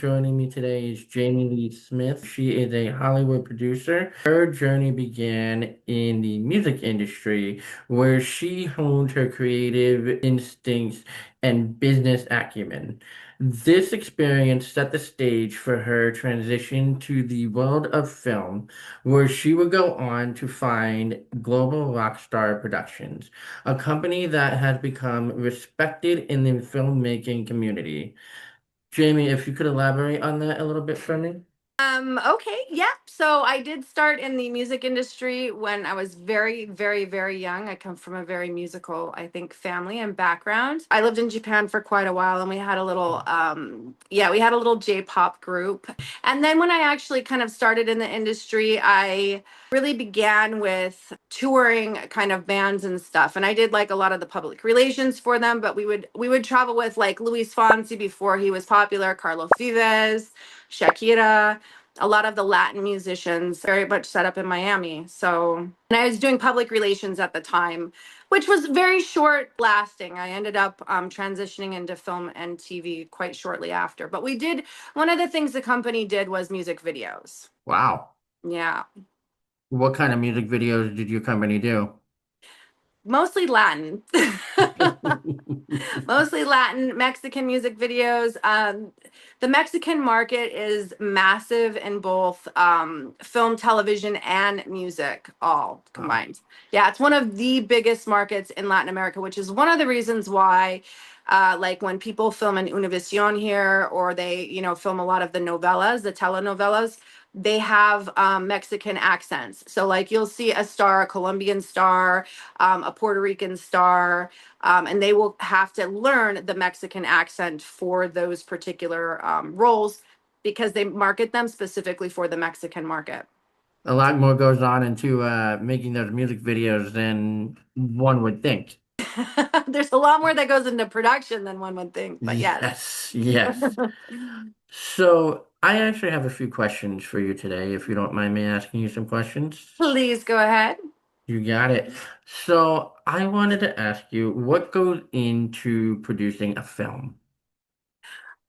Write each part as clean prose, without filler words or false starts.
joining me today is JamieLee Smith. She is a Hollywood producer. Her journey began in the music industry, where she honed her creative instincts and business acumen. This experience set the stage for her transition to the world of film, where she would go on to find Global Rockstar Productions, a company that has become respected in the filmmaking community. Jamie, if you could elaborate on that a little bit for me. Okay, yeah. So I did start in the music industry when I was very, very, very young. I come from a very musical, I think, family and background. I lived in Japan for quite a while and we had a little, yeah, we had a little J-pop group. And then when I actually kind of started in the industry, I really began with touring kind of bands and stuff. And I did like a lot of the public relations for them, but we would travel with like Luis Fonsi before he was popular, Carlos Vives, Shakira, a lot of the Latin musicians very much set up in Miami. So, and I was doing public relations at the time, which was very short lasting. I ended up transitioning into film and TV quite shortly after. But we did, one of the things the company did was music videos. Wow. Yeah. What kind of music videos did your company do? Mostly Latin. Mostly Latin, Mexican music videos. The Mexican market is massive in both film, television, and music, all Wow. combined. Yeah, it's one of the biggest markets in Latin America, which is one of the reasons why. Like when people film in Univision here, or they, film a lot of the novellas, the telenovelas, they have Mexican accents. So, like, you'll see a star, a Colombian star, a Puerto Rican star, and they will have to learn the Mexican accent for those particular roles because they market them specifically for the Mexican market. A lot more goes on into making those music videos than one would think. There's a lot more that goes into production than one would think, but yes. Yes, yes. So I actually have a few questions for you today, if you don't mind me asking you some questions. Please go ahead. You got it. So I wanted to ask you, what goes into producing a film?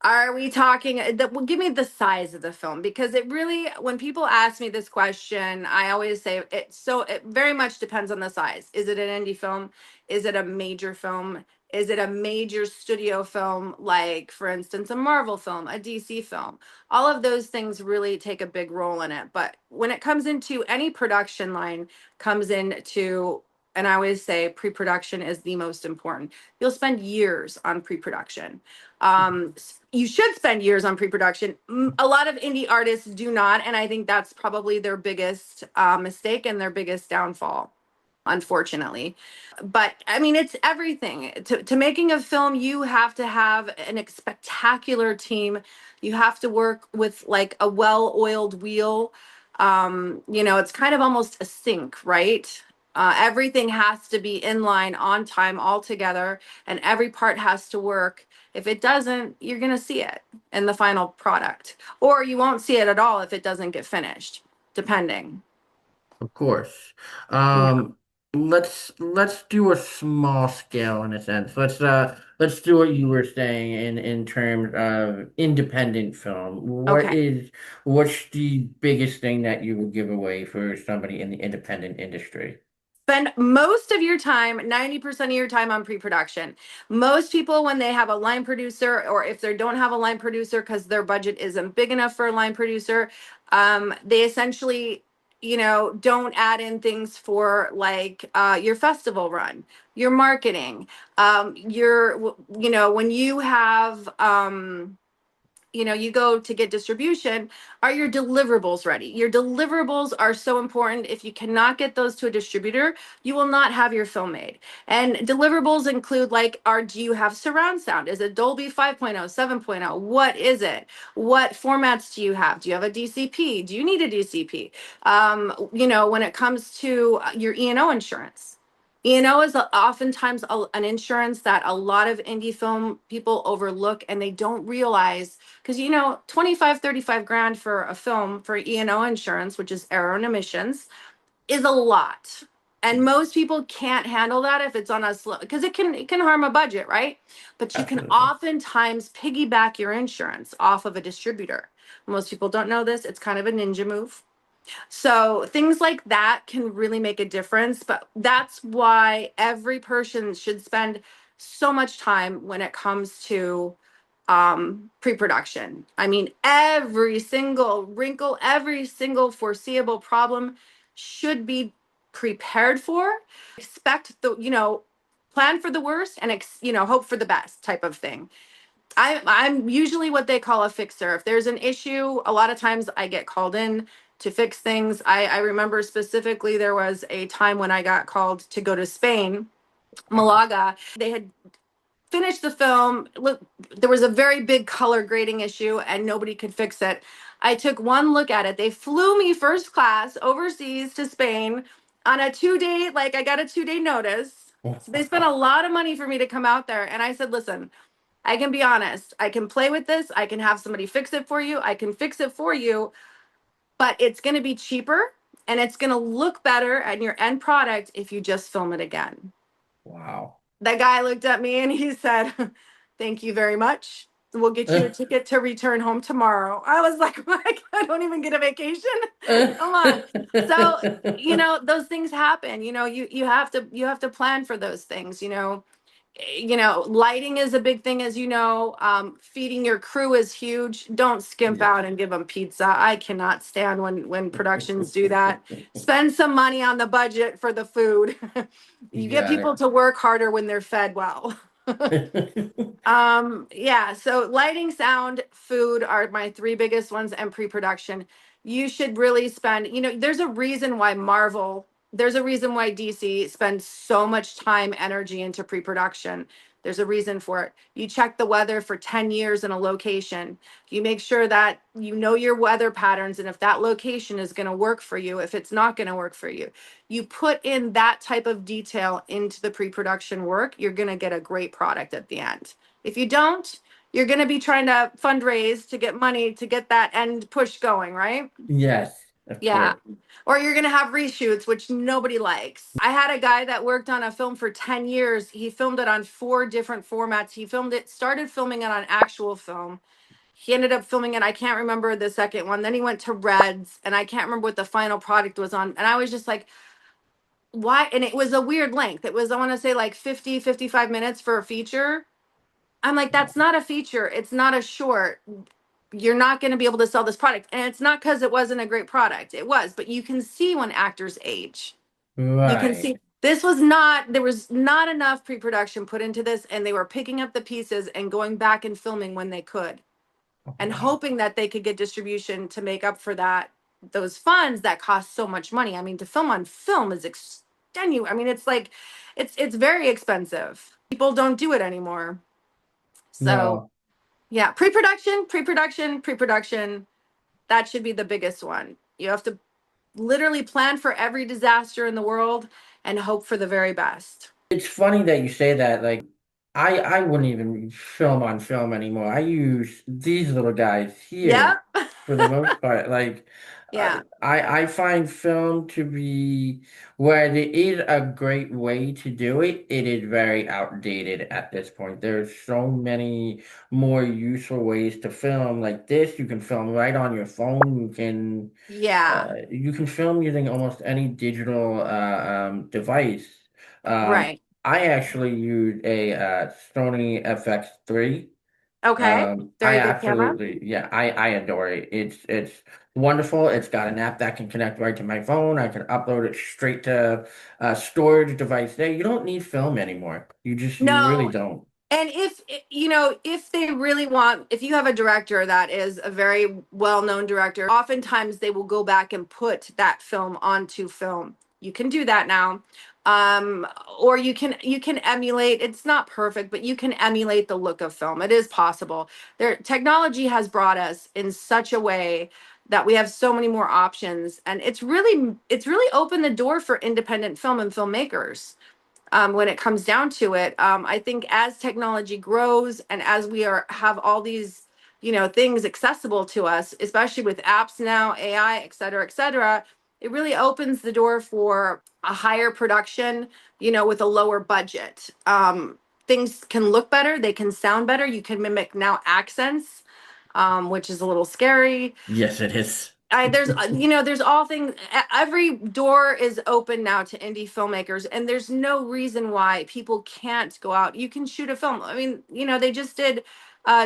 Are we talking that? Well, give me the size of the film because it really, when people ask me this question, I always say it very much depends on the size. Is it an indie film? Is it a major film? Is it a major studio film, like, for instance, a Marvel film, a DC film? All of those things really take a big role in it. But when it comes into any production line, comes into, and I always say pre-production is the most important. You'll spend years on pre-production. You should spend years on pre-production. A lot of indie artists do not, and I think that's probably their biggest mistake and their biggest downfall, unfortunately. But I mean, it's everything. To making a film, you have to have an spectacular team. You have to work with like a well-oiled wheel. It's kind of almost a sync, right? Everything has to be in line, on time, all together, and every part has to work. If it doesn't, you're going to see it in the final product, or you won't see it at all if it doesn't get finished, depending. Of course. Yeah. Um, let's do a small scale in a sense. Let's do what you were saying in terms of independent film. Okay. What's the biggest thing that you would give away for somebody in the independent industry? Spend most of your time, 90% of your time on pre-production. Most people, when they have a line producer, or if they don't have a line producer because their budget isn't big enough for a line producer, they essentially, don't add in things for like your festival run, your marketing, when you have you go to get distribution, are your deliverables ready? Your deliverables are so important. If you cannot get those to a distributor, you will not have your film made. And deliverables include, like, do you have surround sound? Is it Dolby 5.0, 7.0? What is it? What formats do you have? Do you have a DCP? Do you need a DCP? When it comes to your E&O insurance, E&O is oftentimes an insurance that a lot of indie film people overlook, and they don't realize, because 25, 35 grand for a film for E&O insurance, which is error and emissions, is a lot. And most people can't handle that if it's on a slow, because it can harm a budget, right? But you can Absolutely. oftentimes piggyback your insurance off of a distributor. Most people don't know this. It's kind of a ninja move. So things like that can really make a difference. But that's why every person should spend so much time when it comes to pre-production. I mean, every single wrinkle, every single foreseeable problem should be prepared for. Expect the, plan for the worst and hope for the best type of thing. I'm usually what they call a fixer. If there's an issue, a lot of times I get called in to fix things. I remember specifically there was a time when I got called to go to Spain, Wow. Malaga. They had finished the film. Look, there was a very big color grading issue and nobody could fix it. I took one look at it. They flew me first class overseas to Spain on a 2 day, like I got a 2 day notice. So they spent a lot of money for me to come out there. And I said, listen, I can be honest. I can play with this. I can have somebody fix it for you. I can fix it for you, but it's going to be cheaper and it's going to look better at your end product if you just film it again. Wow. That guy looked at me and he said, thank you very much. We'll get you a ticket to return home tomorrow. I was like, I don't even get a vacation. Come on. So, those things happen. You have to plan for those things, lighting is a big thing, as feeding your crew is huge. Don't skimp Yes. out and give them pizza. I cannot stand when productions do that. Spend some money on the budget for the food. You You get got people to work harder when they're fed well. it. Yeah, so lighting, sound, food are my three biggest ones, and pre-production. You should really spend, there's a reason why DC spends so much time, energy into pre-production. There's a reason for it. You check the weather for 10 years in a location. You make sure that you know your weather patterns and if that location is going to work for you, if it's not going to work for you. You put in that type of detail into the pre-production work, you're going to get a great product at the end. If you don't, you're going to be trying to fundraise to get money to get that end push going, right? Yes, of Yeah. course. Or you're going to have reshoots, which nobody likes. I had a guy that worked on a film for 10 years. He filmed it on 4 different formats. He started filming it on actual film. He ended up filming it. I can't remember the second one. Then he went to Reds, and I can't remember what the final product was on. And I was just like, why? And it was a weird length. It was, I want to say, like 50, 55 minutes for a feature. I'm like, that's not a feature. It's not a short. You're not going to be able to sell this product. And it's not because it wasn't a great product. It was, but you can see when actors age. You can Right. see there was not enough pre-production put into this, and they were picking up the pieces and going back and filming when they could Oh, and wow. hoping that they could get distribution to make up for those funds that cost so much money. I mean, to film on film is extenuating. I mean, it's like, it's very expensive. People don't do it anymore. So No. yeah, pre-production. That should be the biggest one. You have to literally plan for every disaster in the world and hope for the very best. It's funny that you say that. Like, I wouldn't even film on film anymore. I use these little guys here Yep. for the most part. Like, Yeah. I find film to be where there is a great way to do it. It is very outdated at this point. There's so many more useful ways to film. Like this, you can film right on your phone. Yeah. You can film using almost any digital device. Right. I actually use a Sony FX3. Okay. I Very good camera. absolutely, yeah, I adore it. It's wonderful. It's got an app that can connect right to my phone. I can upload it straight to a storage device there. You don't need film anymore. You really No. don't. And if they really want, if you have a director that is a very well-known director, oftentimes they will go back and put that film onto film. You can do that now. Or you can emulate, it's not perfect, but you can emulate the look of film. It is possible. Technology has brought us in such a way that we have so many more options, and it's really opened the door for independent film and filmmakers when it comes down to it. I think as technology grows and as have all these, things accessible to us, especially with apps now, AI, et cetera, it really opens the door for a higher production, with a lower budget. Things can look better, they can sound better. You can mimic now accents, which is a little scary. Yes, it is. There's all things. Every door is open now to indie filmmakers, and there's no reason why people can't go out. You can shoot a film. I mean, they just did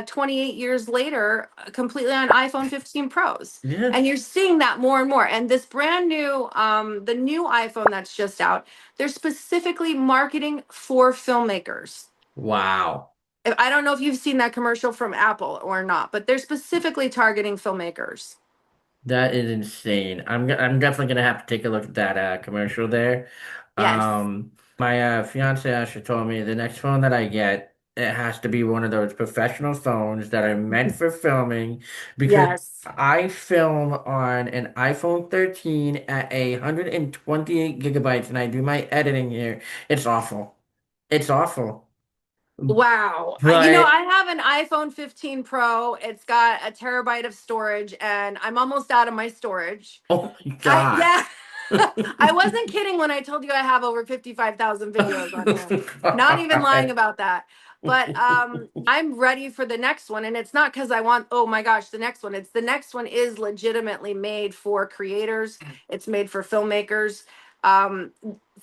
28 years later, completely on iPhone 15 Pros, and Yes. you're seeing that more and more. And this brand new, the new iPhone that's just out, they're specifically marketing for filmmakers. Wow. I don't know if you've seen that commercial from Apple or not, but they're specifically targeting filmmakers. That is insane. I'm definitely gonna have to take a look at that commercial there. Yes. My fiance actually told me the next phone that I get, it has to be one of those professional phones that are meant for filming because Yes. I film on an iPhone 13 at 128 gigabytes and I do my editing here. It's awful. It's awful. Wow. But I have an iPhone 15 Pro. It's got a terabyte of storage, and I'm almost out of my storage. oh my I God. Yeah. I wasn't kidding when I told you I have over 55,000 videos on here. Not even lying God. about that. But I'm ready for the next one, and it's not because I want, oh my gosh, the next one. It's the next one is legitimately made for creators. It's made for filmmakers. Um,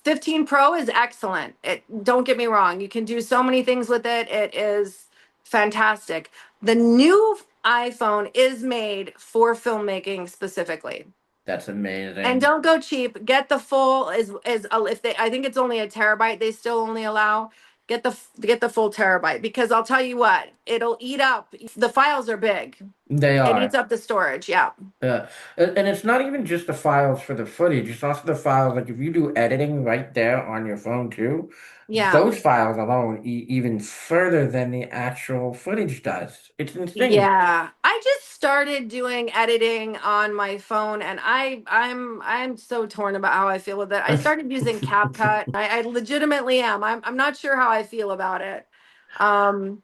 15 Pro is excellent. Don't get me wrong. You can do so many things with it. It is fantastic. The new iPhone is made for filmmaking specifically. That's And amazing. don't go cheap. Get the full is if they I think it's only a terabyte. They still only allow get the full terabyte, because I'll tell you what, it'll eat up. The files are big. They It eats are. up the storage. Yeah. And it's not even just the files for the footage, it's also the files, like if you do editing right there on your phone too, Yeah. those files alone even further than the actual footage does. It's insane. Yeah, I just started doing editing on my phone, and I'm so torn about how I feel with it. I started using CapCut. I legitimately am. I'm not sure how I feel about it. Um,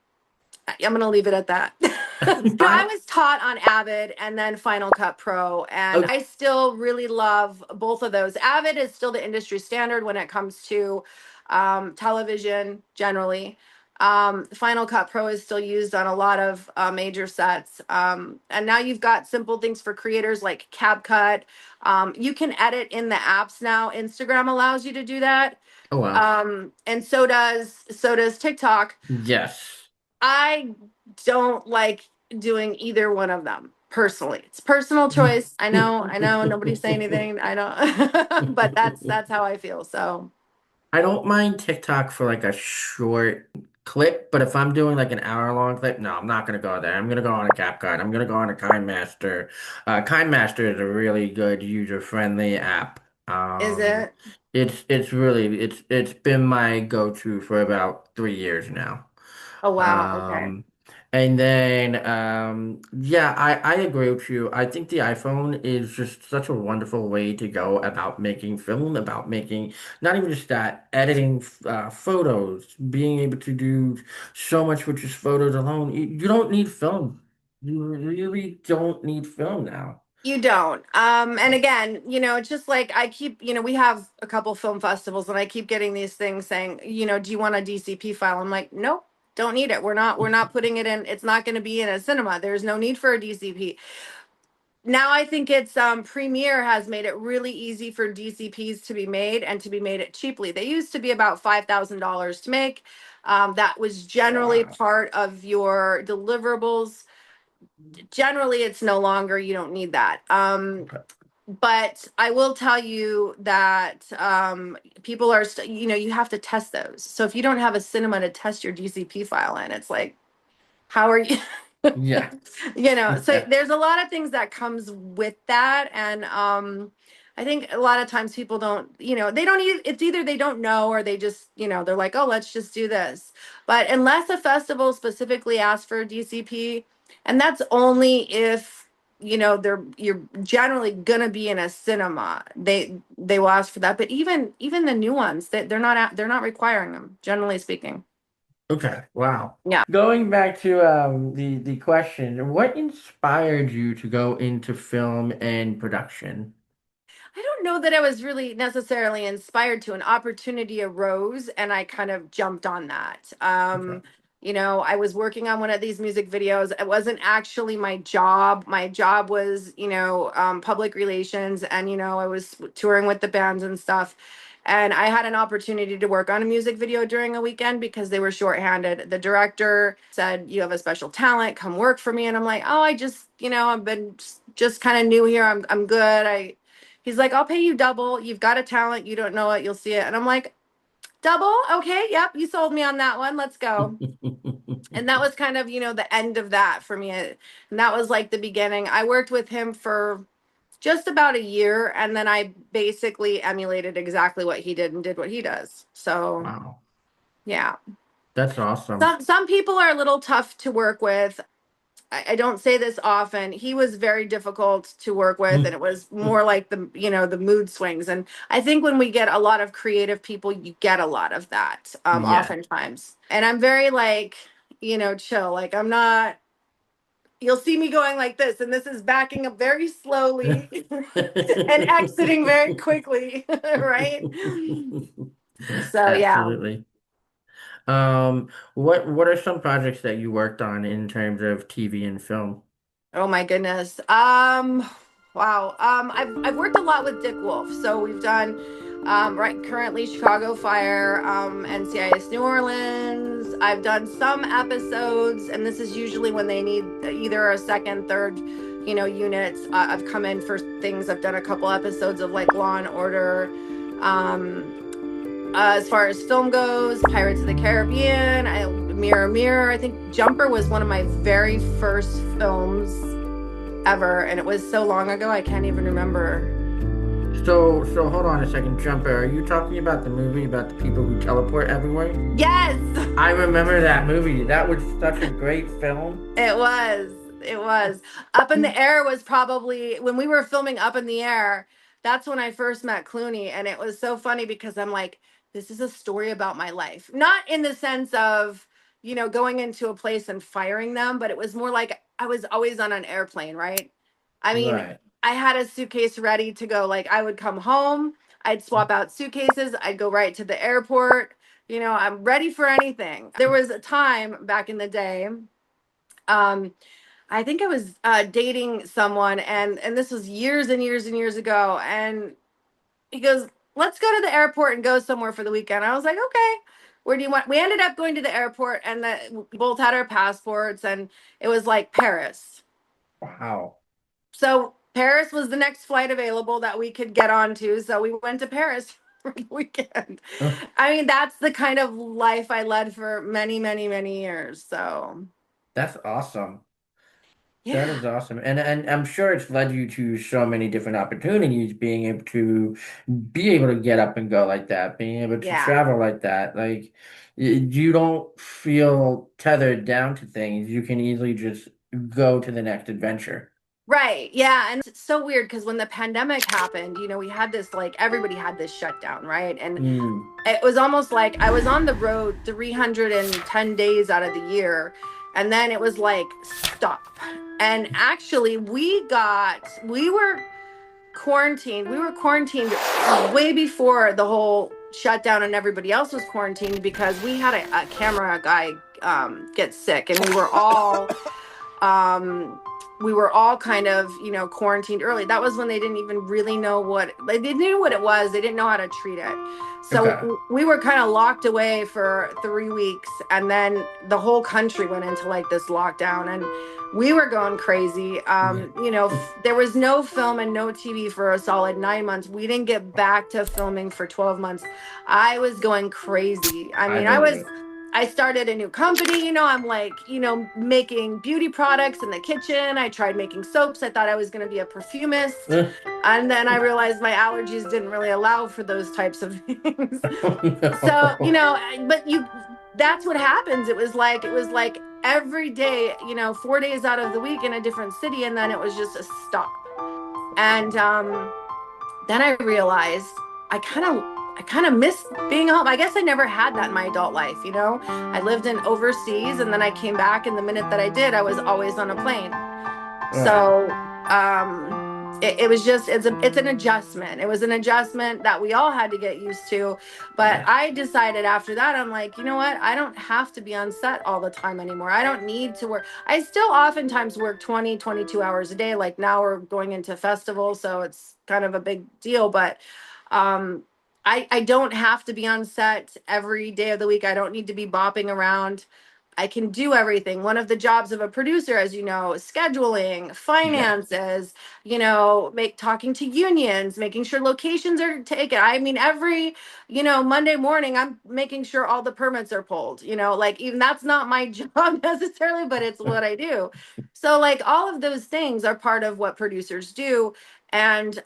I'm gonna leave it at that. I I was taught on Avid and then Final Cut Pro, and okay. I still really love both of those. Avid is still the industry standard when it comes to television generally. Final Cut Pro is still used on a lot of major sets. And now you've got simple things for creators like CapCut. You can edit in the apps now. Instagram allows you to do that. Oh wow. And so does TikTok. Yes. I don't like doing either one of them personally. It's personal choice. I know, nobody's saying anything. I don't, but that's how I feel. So, I don't mind TikTok for like a short clip, but if I'm doing like an hour-long clip, no, I'm not gonna go there. I'm gonna go on a CapCut. I'm gonna go on a KineMaster. KineMaster is a really good user-friendly app. is it? It's really it's been my go-to for about 3 years now. Oh wow. Okay. Um, and then, yeah, I agree with you. I think the iPhone is just such a wonderful way to go about making film, about making not even just that, editing photos, being able to do so much with just photos alone. You don't need film. You really don't need film now. You don't. And again, it's just like I keep, we have a couple film festivals, and I keep getting these things saying, do you want a DCP file? I'm like, nope, don't need it. We're not putting it in. It's not going to be in a cinema. There's no need for a DCP. Now I think it's Premiere has made it really easy for DCPs to be made, and to be made it cheaply. They used to be about $5,000 to make. That was generally Wow. part of your deliverables. Generally, it's no longer. You don't need that. Okay. But I will tell you that people are, you have to test those. So if you don't have a cinema to test your DCP file in, it's like, how are you? Yeah. So Yeah. there's a lot of things that comes with that. And I think a lot of times people don't, they don't it's either they don't know, or they just, they're like, oh, let's just do this. But unless a festival specifically asks for a DCP, and that's only if, you're generally gonna be in a cinema, they will ask for that. But even the new ones, they're not requiring them, generally speaking. Okay. Wow. Yeah. Going back to the question, what inspired you to go into film and production? I don't don't know that I was really necessarily inspired to. An opportunity arose and I kind of jumped on that. Okay. I was working on one of these music videos. It wasn't actually my job. My job was, public relations, and, I was touring with the bands and stuff. And I had an opportunity to work on a music video during a weekend because they were shorthanded. The director said, "You have a special talent, come work for me." And I'm like, "Oh, I just, I've been just kind of new here. I'm good." He's like, "I'll pay you double. You've got a talent. You don't know it. You'll see it." And I'm like, "Double? Okay. Yep. You sold me on that one. Let's go." And that was kind of, the end of that for me. And that was like the beginning. I worked with him for just about a year, and then I basically emulated exactly what he did and did what he does. So, Wow. yeah. That's awesome. Some people are a little tough to work with. I don't say this often. He was very difficult to work with, and it was more like the mood swings. And I think when we get a lot of creative people, you get a lot of that, Yeah. oftentimes. And I'm very like, chill. Like I'm not. You'll see me going like this, and this is backing up very slowly and exiting very quickly, right? So yeah. Absolutely. What are some projects that you worked on in terms of TV and film? Oh my goodness. Wow. I've worked a lot with Dick Wolf. So we've done right currently Chicago Fire, NCIS New Orleans. I've done some episodes, and this is usually when they need either a second, third, units. I've come in for things. I've done a couple episodes of like Law and Order. As far as film goes, Pirates of the Caribbean, Mirror Mirror. I think Jumper was one of my very first films ever, and it was so long ago I can't even remember. So hold on a second, Jumper. Are you talking about the movie about the people who teleport everywhere? Yes, I remember that movie. That was such a great film. it was. It was. Up in the Air was probably when we were filming Up in the Air. That's when I first met Clooney, and it was so funny because I'm like, this is a story about my life. Not in the sense of, going into a place and firing them, but it was more like I was always on an airplane, right? I mean, Right. I had a suitcase ready to go. Like I would come home, I'd swap out suitcases, I'd go right to the airport. I'm ready for anything. There was a time back in the day. Um, I think I was dating someone, and this was years and years and years ago. And he goes, "Let's go to the airport and go somewhere for the weekend." I was like, "Okay, where do you want?" We ended up going to the airport, and we both had our passports, and it was like Paris. Wow. So Paris was the next flight available that we could get onto. So we went to Paris for the weekend. I mean, that's the kind of life I led for many, many, many years. So That's awesome. That yeah, is awesome. And I'm sure it's led you to so many different opportunities, be able to get up and go like that, being able to yeah. travel like that. Like you don't feel tethered down to things. You can easily just go to the next adventure. Right. Yeah. And it's so weird because when the pandemic happened, we had this like everybody had this shutdown, right? And Mm, it was almost like I was on the road 310 days out of the year. And then it was like, stop. And actually, we were quarantined. We were quarantined way before the whole shutdown and everybody else was quarantined because we had a camera guy get sick, and um, we were all kind of, quarantined early. That was when they didn't even really know they knew what it was. They didn't know how to treat it. So okay. we were kind of locked away for 3 weeks, and then the whole country went into like this lockdown, and we were going crazy. Yeah. There was no film and no TV for a solid 9 months. We didn't get back to filming for 12 months. I was going crazy. I I mean, believe I started a new company, I'm like, making beauty products in the kitchen. I tried making soaps. I thought I was going to be a perfumist. it. And then I realized my allergies didn't really allow for those types of things. So, No. but that's what happens. It was like every day, 4 days out of the week in a different city. And then it was just a stop. And then I realized I kind of miss being home. I guess I never had that in my adult life. I lived in overseas, and then I came back, and the minute that I did, I was always on a plane. Right. So it was just it's an adjustment. It was an adjustment that we all had to get used to. But Yeah. I decided after that, I'm like, you know what? I don't have to be on set all the time anymore. I don't need to work. I still oftentimes work 20, 22 hours a day. Like now we're going into festivals, so it's kind of a big deal. But um I don't have to be on set every day of the week. I don't need to be bopping around. I can do everything. One of the jobs of a producer, as you know, is scheduling, Yeah. finances, make talking to unions, making sure locations are taken. I mean, every, Monday morning, I'm making sure all the permits are pulled, like even that's not my job necessarily, but it's what I do. So like all of those things are part of what producers do. And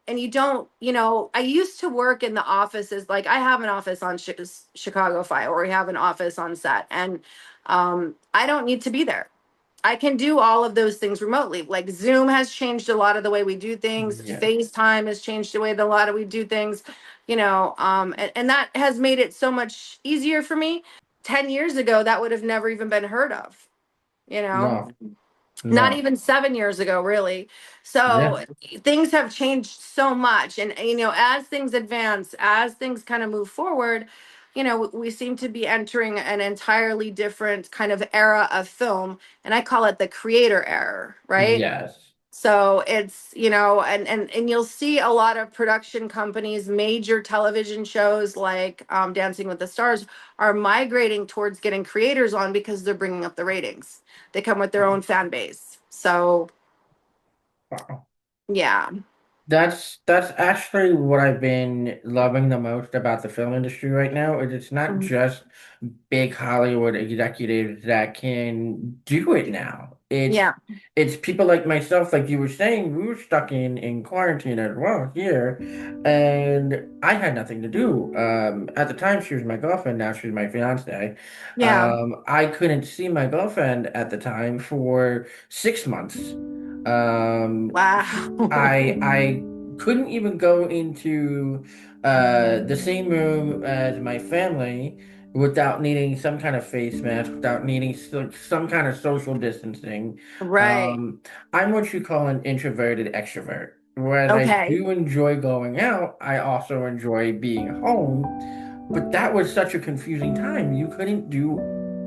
you don't, I used to work in the offices, like I have an office on Chicago Fire, or we have an office on set. And I don't need to be there. I can do all of those things remotely. Like Zoom has changed a lot of the way we do things. Yeah. FaceTime has changed the way that a lot of we do things, and that has made it so much easier for me. 10 years ago, that would have never even been heard of, you know No. not No. even 7 years ago, really. So Yeah. things have changed so much. And, as things advance, as things kind of move forward, we seem to be entering an entirely different kind of era of film. And I call it the creator era, right? Yes. So it's, and you'll see a lot of production companies, major television shows like Dancing with the Stars are migrating towards getting creators on because they're bringing up the ratings. They come with their own fan base. So, Wow. yeah. That's actually what I've been loving the most about the film industry right now. Is it's not Mhm. just big Hollywood executives that can do it now. Yeah. It's people like myself, like you were saying, we were stuck in quarantine as well here, and I had nothing to do. At the time, she was my girlfriend. Now she's my fiance. Yeah. I couldn't see my girlfriend at the time for 6 months. Um, Wow. I couldn't even go into the same room as my family without needing some kind of face mask, without needing some kind of social distancing. Right. Um, I'm what you call an introverted extrovert. Whereas I Okay. do enjoy going out, I also enjoy being home. But that was such a confusing time. You couldn't do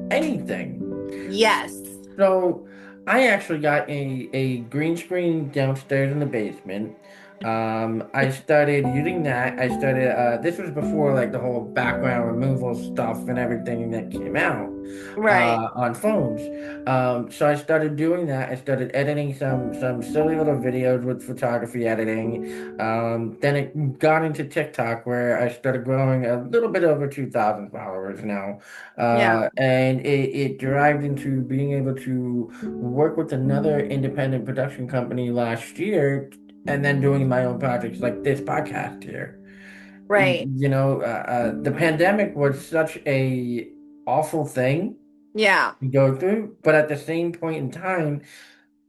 anything. Yes. So I actually got a green screen downstairs in the basement. I started using that. I started this was before like the whole background removal stuff and everything that came out Right. on phones. So I started doing that. I started editing some silly little videos with photography editing. Then it got into TikTok where I started growing a little bit over 2,000 followers now. Yeah. And it derived into being able to work with another independent production company last year and then doing my own projects like this podcast here. Right. The pandemic was such a awful thing Yeah. to go through, but at the same point in time,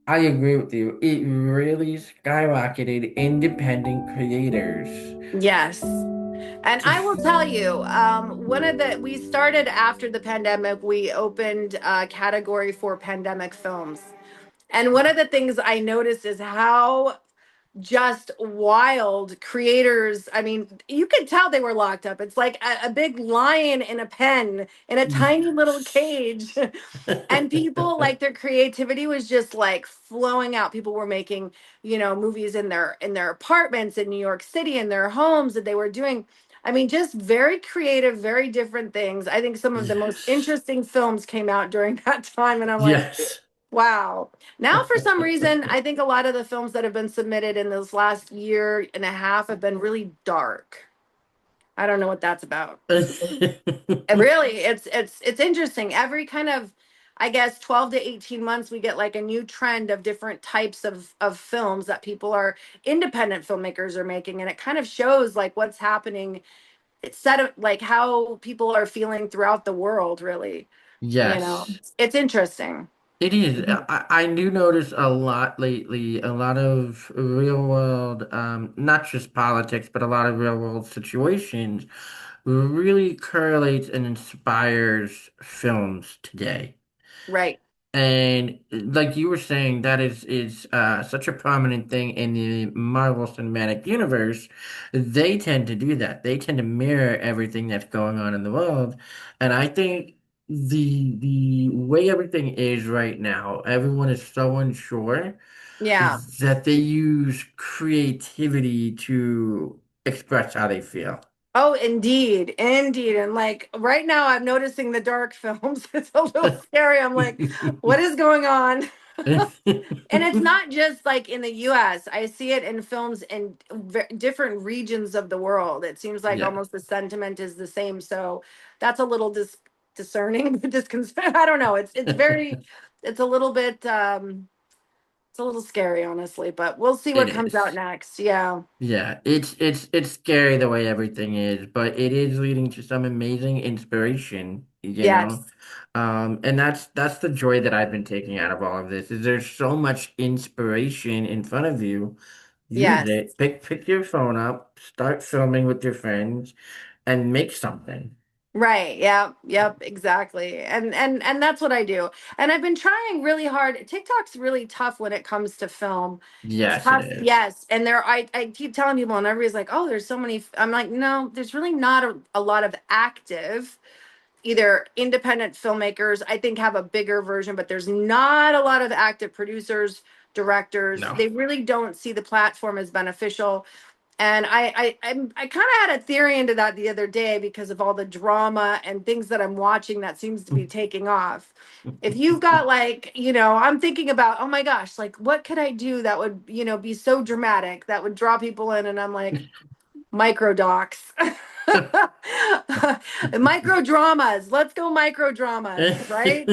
I agree with you. It really skyrocketed independent creators. Yes. And To, I will tell you, we started after the pandemic, we opened a category for pandemic films. And one of the things I noticed is how just wild creators. I mean, you could tell they were locked up. It's like a big lion in a pen in a tiny little cage. And people, like, their creativity was just like flowing out. People were making, movies in their apartments in New York City, in their homes, that they were doing, I mean, just very creative, very different things. I think some of the most yes. interesting films came out during that time, and I'm like, Yes. wow. Now, for some reason, I think a lot of the films that have been submitted in this last year and a half have been really dark. I don't know what that's about. And really, it's interesting. Every kind of, I guess, 12 to 18 months, we get like a new trend of different types of films that people are independent filmmakers are making, and it kind of shows like what's happening. It's set of like how people are feeling throughout the world. Really, Yes. it's interesting. It is. I do notice a lot lately, a lot of real world, not just politics, but a lot of real world situations really correlates and inspires films today. Right. And like you were saying, that is such a prominent thing in the Marvel Cinematic Universe. They tend to do that. They tend to mirror everything that's going on in the world. And I think the way everything is right now, everyone is so unsure Yeah. that they use creativity to express how they feel. Oh, indeed, indeed. And like right now, I'm noticing the dark films. It's a little scary. I'm like, what is going on? And it's not just like in the US. I see it in films in different regions of the world. It seems like Yeah, almost the sentiment is the same. So that's a little discerning, disconcerting. I don't know. It's very, it's a little bit, it's a little scary, honestly. But we'll see it what comes out is. next. Yeah. Yeah, it's scary the way everything is, but it is leading to some amazing inspiration, you know. Yes. And that's the joy that I've been taking out of all of this is there's so much inspiration in front of you. Use Yes. it. Pick your phone up, start filming with your friends, and make something. Right. Yeah. Yep. Exactly. And that's what I do. And I've been trying really hard. TikTok's really tough when it comes to film. It's Yes, it tough. is. Yes. And I keep telling people, and everybody's like, "Oh, there's so many." I'm like, "No, there's really not a lot of active either independent filmmakers. I think have a bigger version, but there's not a lot of active producers, directors. No. They really don't see the platform as beneficial." And I kind of had a theory into that the other day because of all the drama and things that I'm watching that seems to be taking off. If you've got like, I'm thinking about, oh my gosh, like what could I do that would, be so dramatic that would draw people in? And I'm like, micro docs, micro dramas. Let's go micro dramas, right?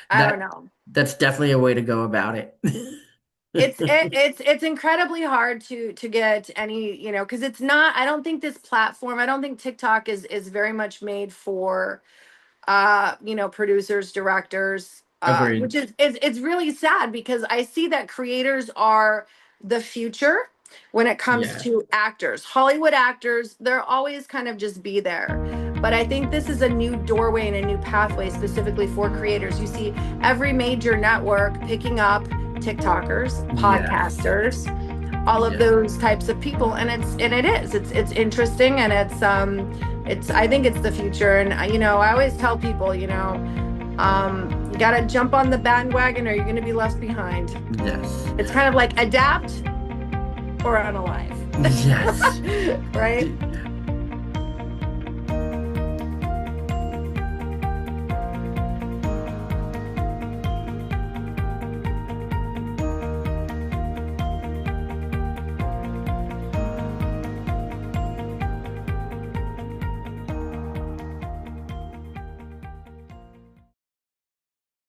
I don't That know. that's definitely a way to go about it. It's incredibly hard to get any, because it's not, I don't think this platform, I don't think TikTok is very much made for producers, directors, which Agreed. is it's really sad because I see that creators are the future when it comes Yeah. to actors. Hollywood actors, they'll always kind of just be there. But I think this is a new doorway and a new pathway specifically for creators. You see every major network picking up TikTokers, Yes. podcasters, all of Yeah. those types of people, and it's interesting, and it's I think it's the future. And I always tell people, you got to jump on the bandwagon or you're going to be left behind. Yes. It's kind of like adapt or unalive. Yes. Right.